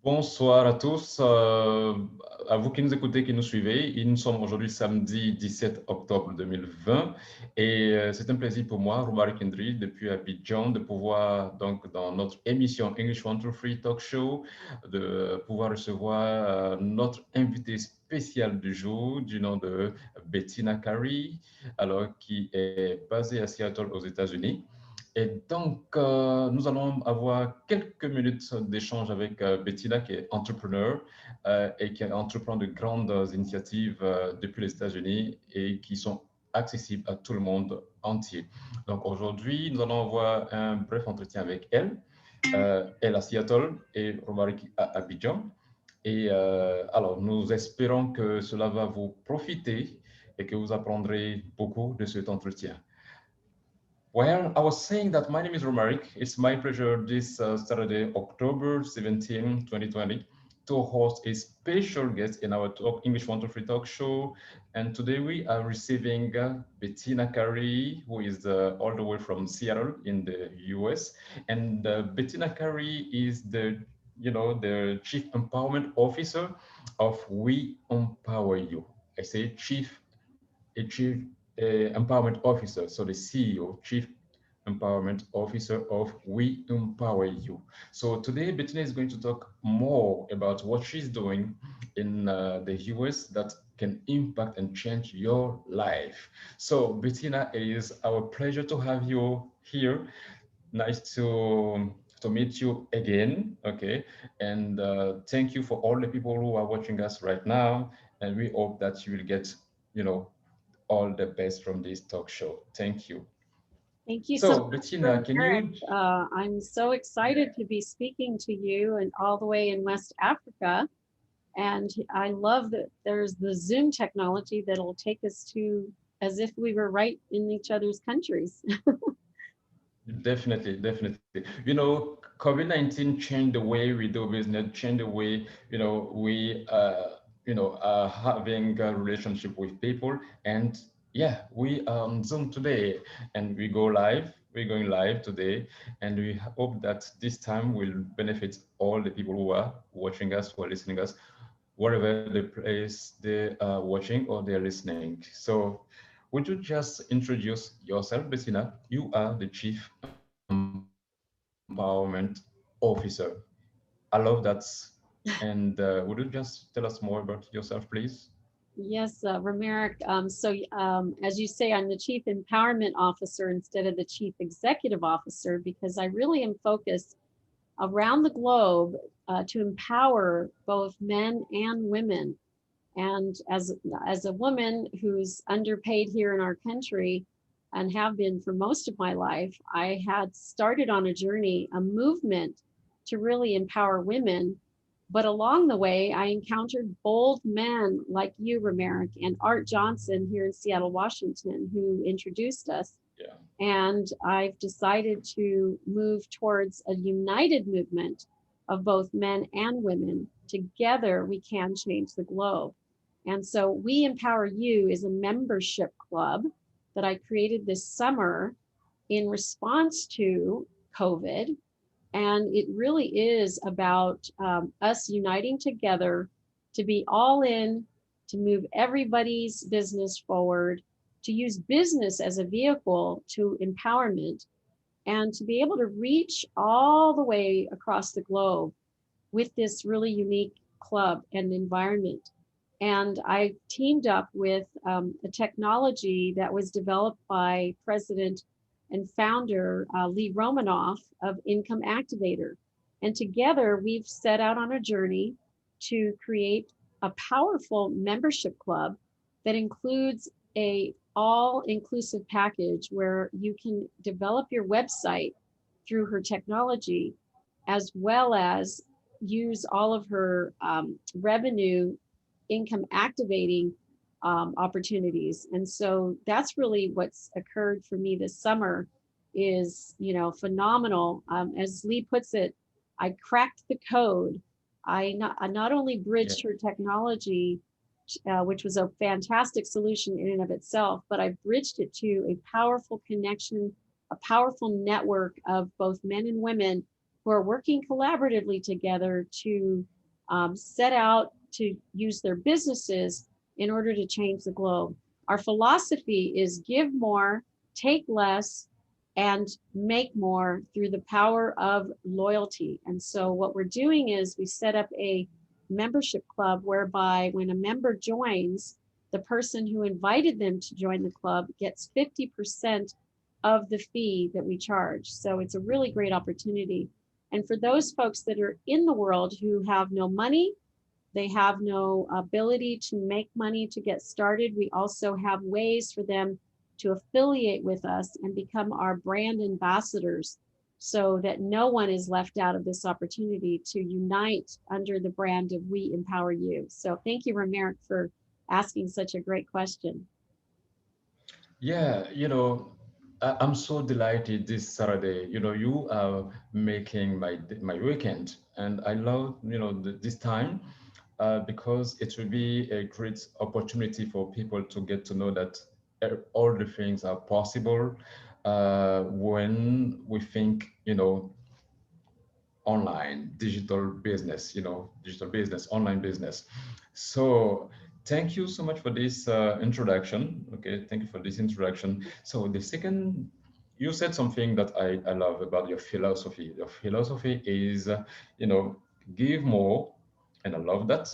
Bonsoir à tous, à vous qui nous écoutez, qui nous suivez. Nous sommes aujourd'hui samedi 17 octobre 2020 et c'est un plaisir pour moi, Romaric Kendry, depuis Abidjan, de pouvoir, donc, dans notre émission English One Two Free Talk Show, de pouvoir recevoir notre invité spécial du jour, du nom de Bettina Carey, alors qui est basée à Seattle aux États-Unis. Et donc, nous allons avoir quelques minutes d'échange avec Bettina, qui est entrepreneur et qui entreprend de grandes initiatives depuis les États-Unis et qui sont accessibles à tout le monde entier. Donc, aujourd'hui, nous allons avoir un bref entretien avec elle. Elle à Seattle et Romaric à Abidjan. Et alors, nous espérons que cela va vous profiter et que vous apprendrez beaucoup de cet entretien. Well, I was saying that my name is Romaric. It's my pleasure this Saturday, October 17, 2020, to host a special guest in our Talk English One to Free Talk show. And today we are receiving Bettina Carey, who is all the way from Seattle in the US. And Bettina Carey is the Chief Empowerment Officer of We Empower You. I say Chief Empowerment Officer, so the CEO, Chief Empowerment Officer of We Empower You. So today, Bettina is going to talk more about what she's doing in the US that can impact and change your life. So, Bettina, it is our pleasure to have you here. Nice to meet you again. Okay, and thank you for all the people who are watching us right now. And we hope that you will get, you know, all the best from this talk show. Thank you. Thank you so So, much, Bettina, can Romerick. you? I'm so excited to be speaking to you and all the way in West Africa. And I love that there's the Zoom technology that'll take us to as if we were right in each other's countries. Definitely, definitely. COVID-19 changed the way we do business, changed the way, we, are having a relationship with people. And yeah, we are on Zoom today and we go live. We're going live today. And we hope that this time will benefit all the people who are watching us, who are listening us, wherever the place they are watching or they're listening. So would you just introduce yourself, Bettina? You are the Chief Empowerment Officer. I love that. And would you just tell us more about yourself, please? Yes, Romerick. As you say, I'm the Chief Empowerment Officer instead of the Chief Executive Officer because I really am focused around the globe to empower both men and women. And as a woman who's underpaid here in our country and have been for most of my life, I had started on a journey, a movement to really empower women. But along the way, I encountered bold men like you, Romerick, and Art Johnson here in Seattle, Washington, who introduced us. Yeah. And I've decided to move towards a united movement of both men and women. Together, we can change the globe. And so, We Empower You is a membership club that I created this summer in response to COVID. And it really is about us uniting together to be all in, to move everybody's business forward, to use business as a vehicle to empowerment, and to be able to reach all the way across the globe with this really unique club and environment. And I teamed up with a technology that was developed by President and founder Lee Romanoff of Income Activator. And together we've set out on a journey to create a powerful membership club that includes a all inclusive package where you can develop your website through her technology as well as use all of her revenue income activating opportunities. And so that's really what's occurred for me this summer is, phenomenal. As Lee puts it, I cracked the code. I not only Yeah. bridged her technology, which was a fantastic solution in and of itself, but I bridged it to a powerful connection, a powerful network of both men and women who are working collaboratively together to set out to use their businesses in order to change the globe. Our philosophy is give more, take less, and make more through the power of loyalty. And so what we're doing is we set up a membership club whereby when a member joins, the person who invited them to join the club gets 50% of the fee that we charge. So it's a really great opportunity. And for those folks that are in the world who have no money, they have no ability to make money to get started, we also have ways for them to affiliate with us and become our brand ambassadors so that no one is left out of this opportunity to unite under the brand of We Empower You. So thank you, Romeric, for asking such a great question. Yeah, I'm so delighted this Saturday. You are making my weekend, and I love this time because it will be a great opportunity for people to get to know that all the things are possible when we think online digital business, online business. So thank you so much for this introduction. Okay, thank you for this introduction. So the second, you said something that I love about your philosophy. Your philosophy is give more, and I love that,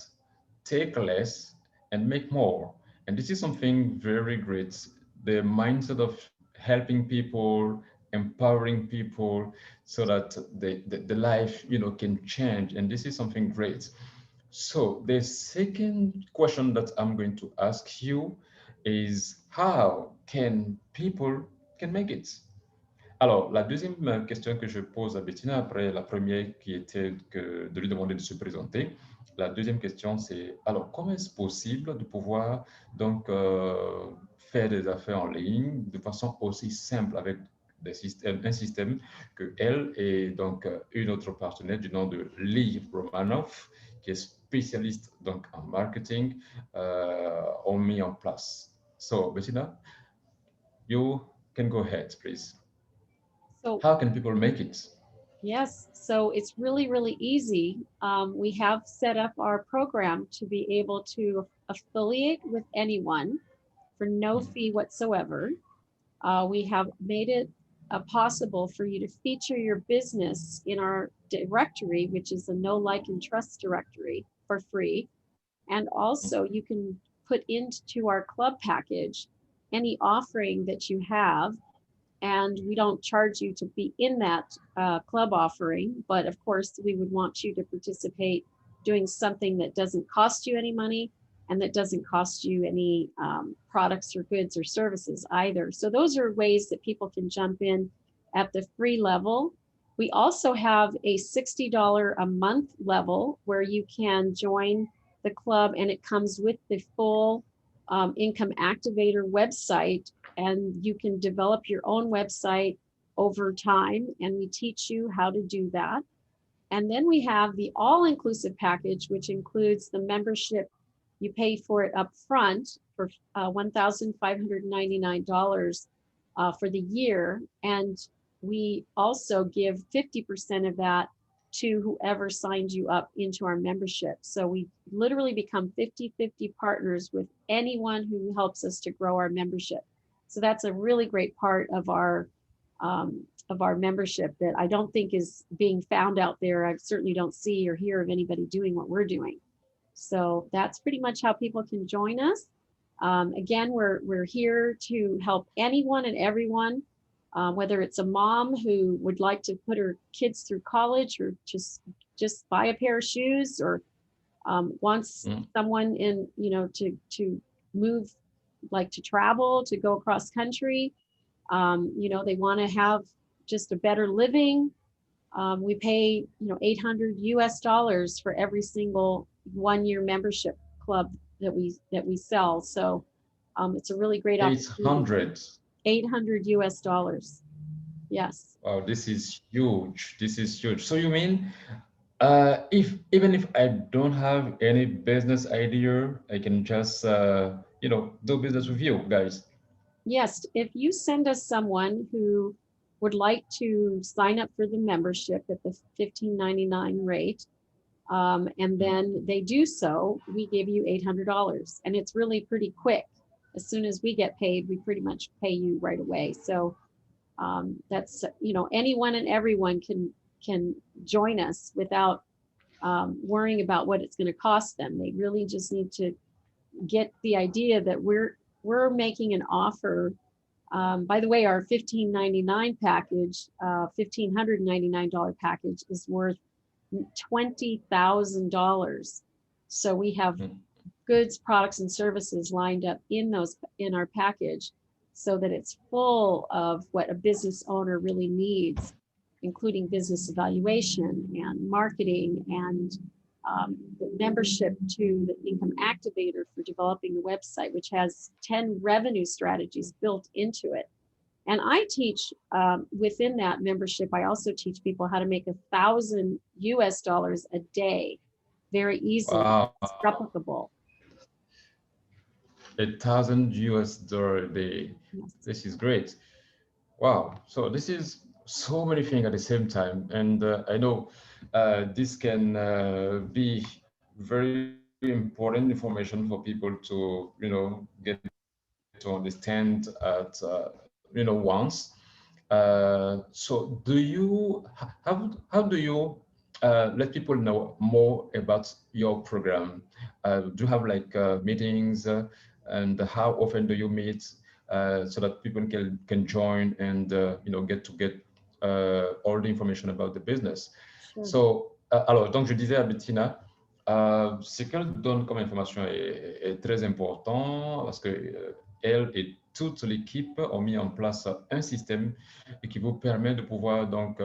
take less and make more. And this is something very great, the mindset of helping people, empowering people so that the life can change. And this is something great. So the second question that I'm going to ask you is how can people can make it? Alors, la deuxième question que je pose à Bettina, après la première qui était de lui demander de se présenter, la deuxième question c'est, alors, comment est-ce possible de pouvoir donc faire des affaires en ligne de façon aussi simple avec un système que elle et donc une autre partenaire du nom de Lee Romanoff, qui est spécialiste donc en marketing, ont mis en place. So, Bettina, you can go ahead, please. So how can people make it? yes, so it's really, really easy. We have set up our program to be able to affiliate with anyone for no fee whatsoever. We have made it possible for you to feature your business in our directory, which is the Know, Like, and Trust directory for free. And also you can put into our club package any offering that you have. And we don't charge you to be in that club offering, but of course we would want you to participate doing something that doesn't cost you any money and that doesn't cost you any products or goods or services either. So those are ways that people can jump in at the free level. We also have a $60 a month level where you can join the club, and it comes with the full Income Activator website, and you can develop your own website over time, and we teach you how to do that. And then we have the all-inclusive package, which includes the membership. You pay for it up front for $1,599 for the year, and we also give 50% of that to whoever signed you up into our membership. So we literally become 50-50 partners with anyone who helps us to grow our membership. So that's a really great part of our membership that I don't think is being found out there. I certainly don't see or hear of anybody doing what we're doing. So that's pretty much how people can join us. Again, we're here to help anyone and everyone, whether it's a mom who would like to put her kids through college or just buy a pair of shoes, or wants someone in, to move, like to travel, to go across country. They want to have just a better living. We pay, $800 US for every single 1-year membership club that we sell. So it's a really great opportunity. 800 US. Yes. Wow, this is huge. This is huge. So you mean even if I don't have any business idea, I can just do business with you guys? Yes, if you send us someone who would like to sign up for the membership at the $15.99 rate, and then they do so, we give you $800. And it's really pretty quick. As soon as we get paid, we pretty much pay you right away. So that's, anyone and everyone can join us without worrying about what it's going to cost them. They really just need to get the idea that we're making an offer. By the way, our $15.99 package, $1,599 package is worth $20,000. So we have goods, products, and services lined up in our package, so that it's full of what a business owner really needs, including business evaluation and marketing and the membership to the Income Activator for developing the website, which has 10 revenue strategies built into it. And I teach within that membership, I also teach people how to make $1,000 US a day, very easily. Wow. It's replicable. $1,000 US a day. Yes. This is great. Wow. So this is so many things at the same time. And I know this can be very important information for people to, get to understand at, once. So how do you let people know more about your program? Do you have like meetings and how often do you meet so that people can join and, get all the information about the business? Sure. So, alors, donc je disais à Bettina, ce qu'elle donne comme information est très important parce que elle et toute l'équipe ont mis en place un système qui vous permet de pouvoir donc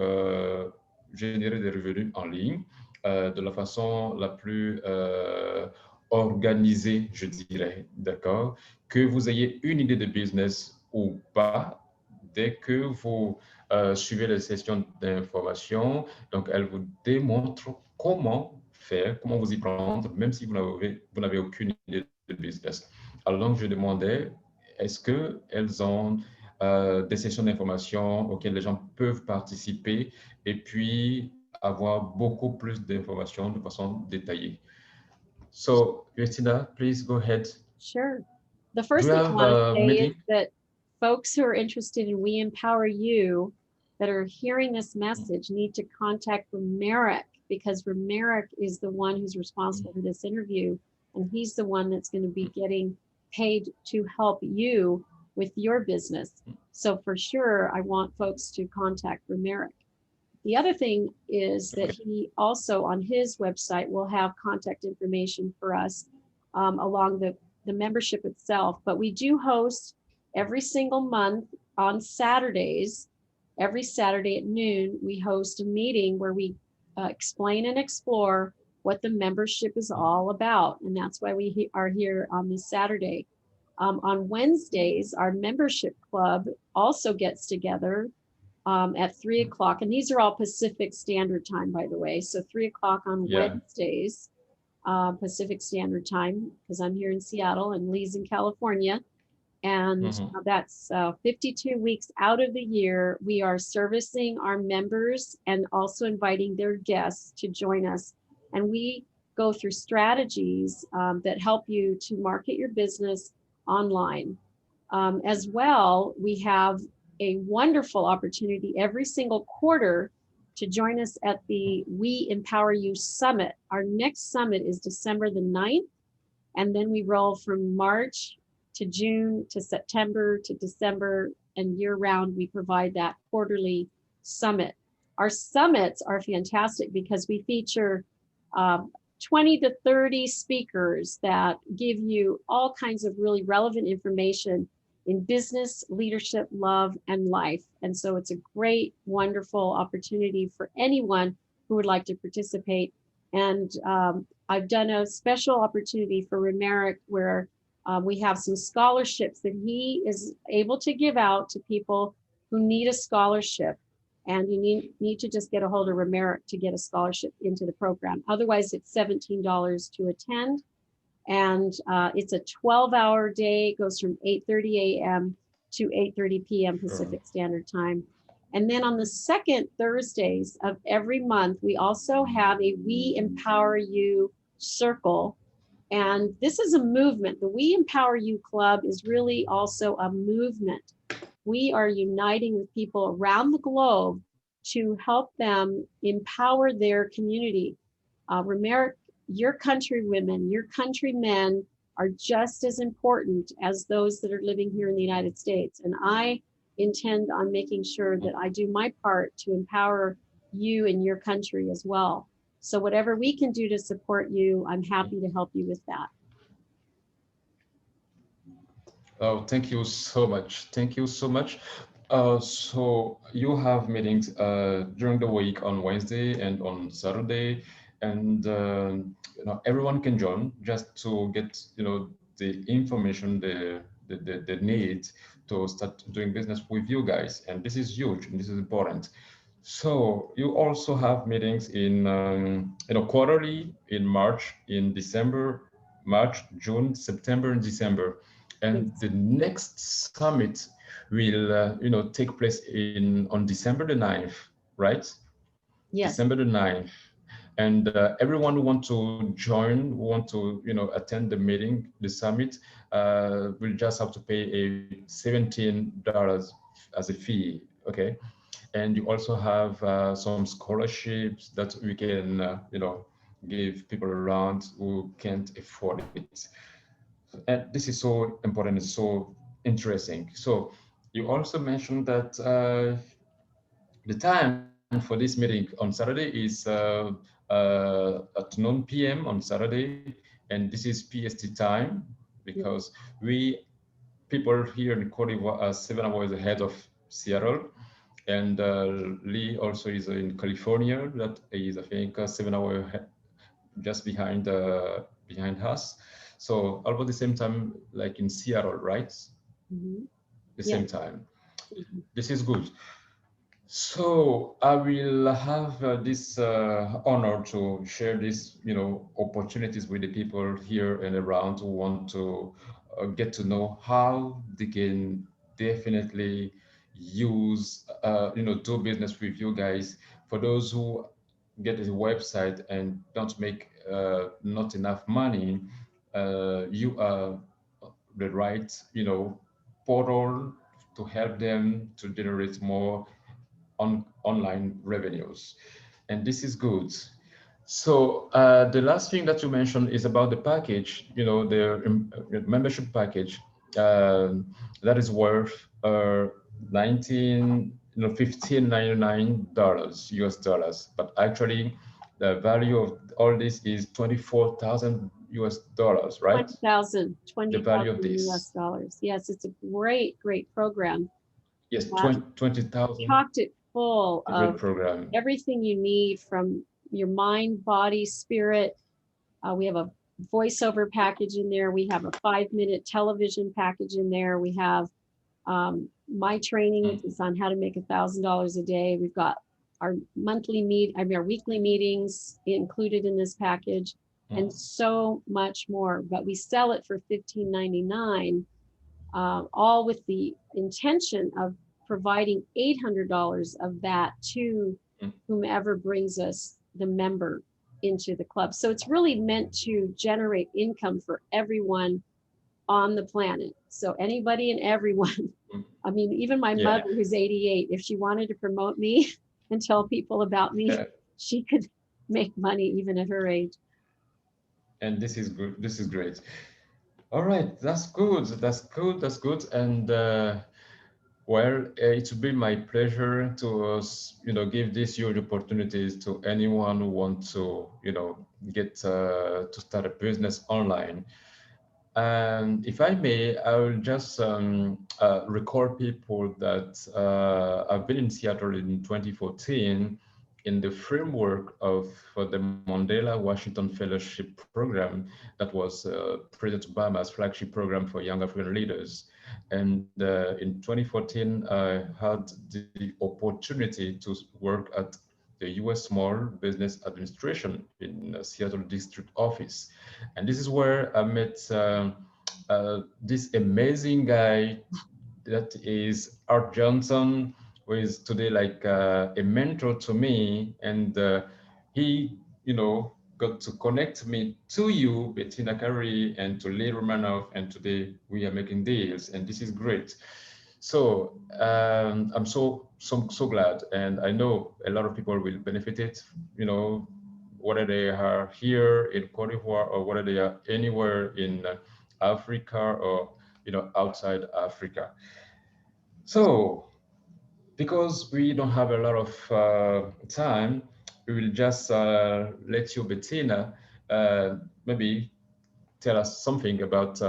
générer des revenus en ligne de la façon la plus organisée, je dirais, d'accord? Que vous ayez une idée de business ou pas, dès que vous suivez les sessions d'information, donc elle vous démontre comment faire, comment vous y prendre, même si vous n'avez aucune idée de business. Alors donc je demandais, est-ce qu'elles ont des sessions d'information auxquelles les gens peuvent participer et puis avoir beaucoup plus d'informations de façon détaillée? So, Christina, please go ahead. Sure. The first Do you thing I have want to a say meeting? is that folks who are interested in We Empower You that are hearing this message need to contact Romeric, because Romeric is the one who's responsible for this interview, and he's the one that's going to be getting paid to help you with your business. So for sure, I want folks to contact Romeric. The other thing is that he also on his website will have contact information for us along the membership itself. But we do host every single month on Saturdays. Every Saturday at noon, we host a meeting where we explain and explore what the membership is all about. And that's why we are here on this Saturday. On Wednesdays, our membership club also gets together at 3 o'clock. And these are all Pacific Standard Time, by the way. So 3 o'clock on Wednesdays, Pacific Standard Time, because I'm here in Seattle and Lee's in California. And that's 52 weeks out of the year. We are servicing our members and also inviting their guests to join us. And we go through strategies that help you to market your business online. As well, we have a wonderful opportunity every single quarter to join us at the We Empower You Summit. Our next summit is December the 9th. And then we roll from March to June to September to December, and year round, we provide that quarterly summit. Our summits are fantastic because we feature 20 to 30 speakers that give you all kinds of really relevant information in business, leadership, love, and life. And so it's a great, wonderful opportunity for anyone who would like to participate. And I've done a special opportunity for Romeric where we have some scholarships that he is able to give out to people who need a scholarship. And you need to just get a hold of Romeric to get a scholarship into the program. Otherwise, it's $17 to attend. And it's a 12-hour day. It goes from 8:30 a.m. to 8:30 p.m. Pacific Standard Time. And then on the second Thursdays of every month, we also have a We Empower You circle. And this is a movement. The We Empower You Club is really also a movement. We are uniting with people around the globe to help them empower their community. Remember, your country women, your country men are just as important as those that are living here in the United States. And I intend on making sure that I do my part to empower you and your country as well. So whatever we can do to support you, I'm happy to help you with that. Oh, thank you so much. Thank you so much. So you have meetings during the week on Wednesday and on Saturday, and everyone can join just to get the information they need to start doing business with you guys. And this is huge and this is important. So you also have meetings in quarterly in March, in December, March, June, September, and December. And Yes. the next summit will take place on December the 9th, right? Yes. December the 9th. And everyone who want to join, who want to attend the meeting, the summit, will just have to pay a $17 as a fee. Okay. And you also have some scholarships that we can give people around who can't afford it. And this is so important, it's so interesting. So you also mentioned that the time for this meeting on Saturday is at 9 p.m. on Saturday, and this is PST time because we people here in Cote d'Ivoire are 7 hours ahead of Seattle, and Lee also is in California. That is, I think, 7 hours just behind us. So about the same time, like in Seattle, right? Mm-hmm. The Yeah. same time. This is good. So I will have this honor to share these, opportunities with the people here and around who want to get to know how they can definitely use, do business with you guys. For those who get a website and don't make not enough money, you are the right, portal to help them to generate more online revenues. And this is good. So the last thing that you mentioned is about the package, the membership package that is worth 15.99 US dollars. But actually, the value of all this is 24,000 US dollars, right? 20,000 The value of US this. dollars. Yes, it's a great program. Yes, That 20,000. Chocked it full A great of program. everything you need from your mind, body, spirit. We have a voiceover package in there. We have a 5-minute television package in there. We have my training, which is on how to make $1,000 a day. We've got our our weekly meetings included in this package, and so much more. But we sell it for $15.99, all with the intention of providing $800 of that to whomever brings us the member into the club. So it's really meant to generate income for everyone on the planet. So anybody and everyone. I mean, even my mother, who's 88, if she wanted to promote me and tell people about me, she could make money even at her age. And this is good. This is great. All right, that's good. That's good. That's good. And well, it will be my pleasure to give these huge opportunities to anyone who wants to get to start a business online. And if I may, I will just record people that I've been in Seattle in 2014 in the framework of the Mandela Washington Fellowship Program that was President Obama's flagship program for young African leaders. And in 2014, I had the opportunity to work at the U.S. Small Business Administration in Seattle District Office. And this is where I met this amazing guy that is Art Johnson, who is today like a mentor to me, and he, got to connect me to you, Bettina Curry, and to Lee Romanov, and today we are making deals, and this is great. So I'm so glad, and I know a lot of people will benefit it. Whether they are here in Cote d'Ivoire or whether they are anywhere in Africa or outside Africa. So because we don't have a lot of time, we will just let you, Bettina, maybe tell us something about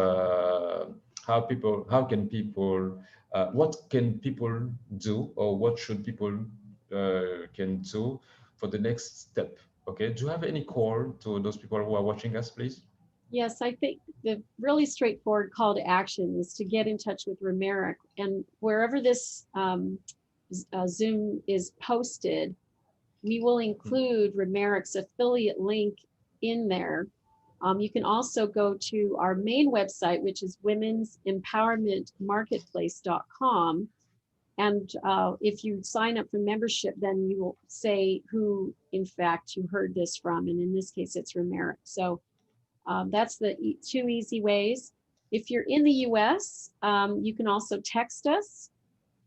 what can people do, or what should people can do for the next step. Okay, do you have any call to those people who are watching us, please? Yes, I think the really straightforward call to action is to get in touch with Romeric, and wherever this Zoom is posted, we will include Romeric's affiliate link in there. You can also go to our main website, which is women'sempowermentmarketplace.com. And if you sign up for membership, then you will say who, in fact, you heard this from. And in this case, it's Romeric. So that's the two easy ways. If you're in the US, you can also text us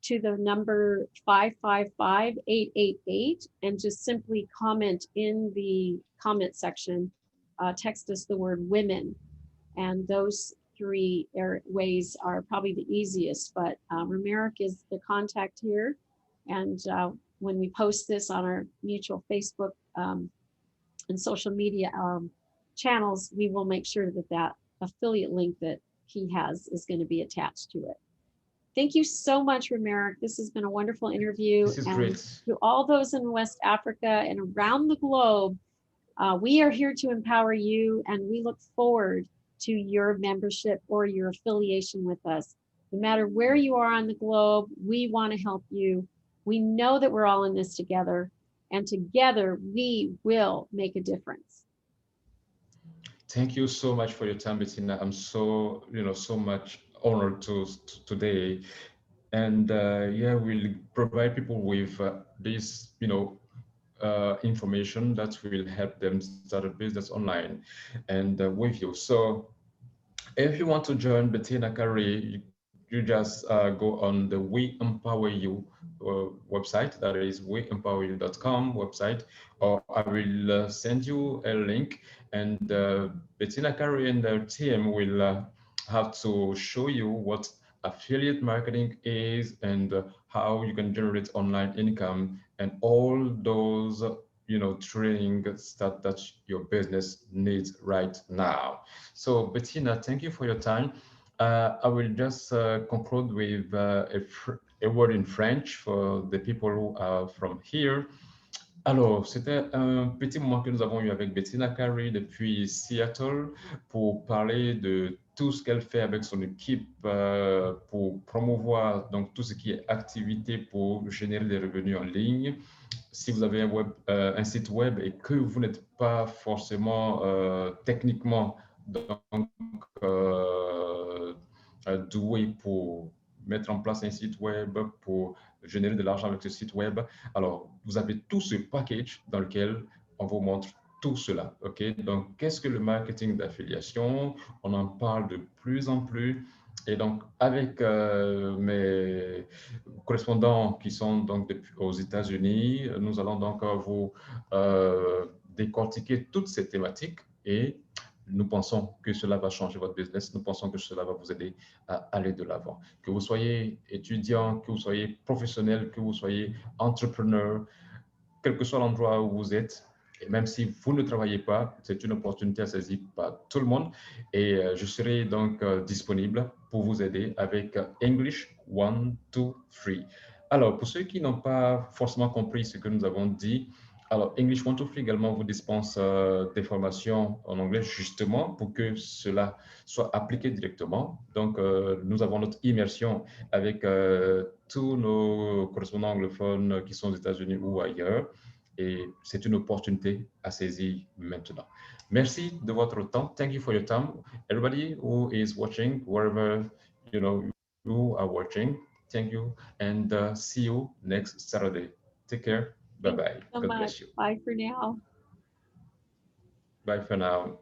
to the number 555-888 and just simply comment in the comment section, text us the word women. And those three ways are probably the easiest, but Romeric is the contact here. And when we post this on our mutual Facebook and social media channels, we will make sure that that affiliate link that he has is going to be attached to it. Thank you so much, Romeric. This has been a wonderful interview. This is and great. To all those in West Africa and around the globe, we are here to empower you, and we look forward to your membership or your affiliation with us. No matter where you are on the globe, we want to help you. We know that we're all in this together, and together we will make a difference. Thank you so much for your time, Bettina. I'm so much honored today, and yeah, we'll provide people with this information that will help them start a business online and with you. So if you want to join Bettina Curry, you just go on the We Empower You website, that is weempoweryou.com website, or I will send you a link, and Bettina Curry and their team will have to show you what affiliate marketing is, and how you can generate online income, and all those training that your business needs right now. So Bettina, thank you for your time. I will just conclude with a word in French for the people who are from here. Alors, c'était un petit moment que nous avons eu avec Bettina Curry depuis Seattle pour parler de tout ce qu'elle fait avec son équipe pour promouvoir donc tout ce qui est activité pour générer des revenus en ligne. Si vous avez un site web et que vous n'êtes pas forcément techniquement donc, doué pour mettre en place un site web, pour générer de l'argent avec ce site web, alors vous avez tout ce package dans lequel on vous montre tout cela. Ok, donc qu'est-ce que le marketing d'affiliation? On en parle de plus en plus. Et donc, avec mes correspondants qui sont donc aux États-Unis, nous allons donc vous décortiquer toutes ces thématiques, et nous pensons que cela va changer votre business. Nous pensons que cela va vous aider à aller de l'avant. Que vous soyez étudiant, que vous soyez professionnel, que vous soyez entrepreneur, quel que soit l'endroit où vous êtes, et même si vous ne travaillez pas, c'est une opportunité à saisir par tout le monde. Et je serai donc disponible pour vous aider avec English 1, 2, 3. Alors, pour ceux qui n'ont pas forcément compris ce que nous avons dit, alors English 1, 2, 3 également vous dispense des formations en anglais justement pour que cela soit appliqué directement. Donc, nous avons notre immersion avec tous nos correspondants anglophones qui sont aux États-Unis ou ailleurs. Et c'est une opportunité à saisir maintenant. Merci de votre temps. Thank you for your time. Everybody who is watching, wherever you are watching, Thank you, and see you next Saturday. Take care. Thank you Bye-bye. so God much. bless you. Bye for now. Bye for now.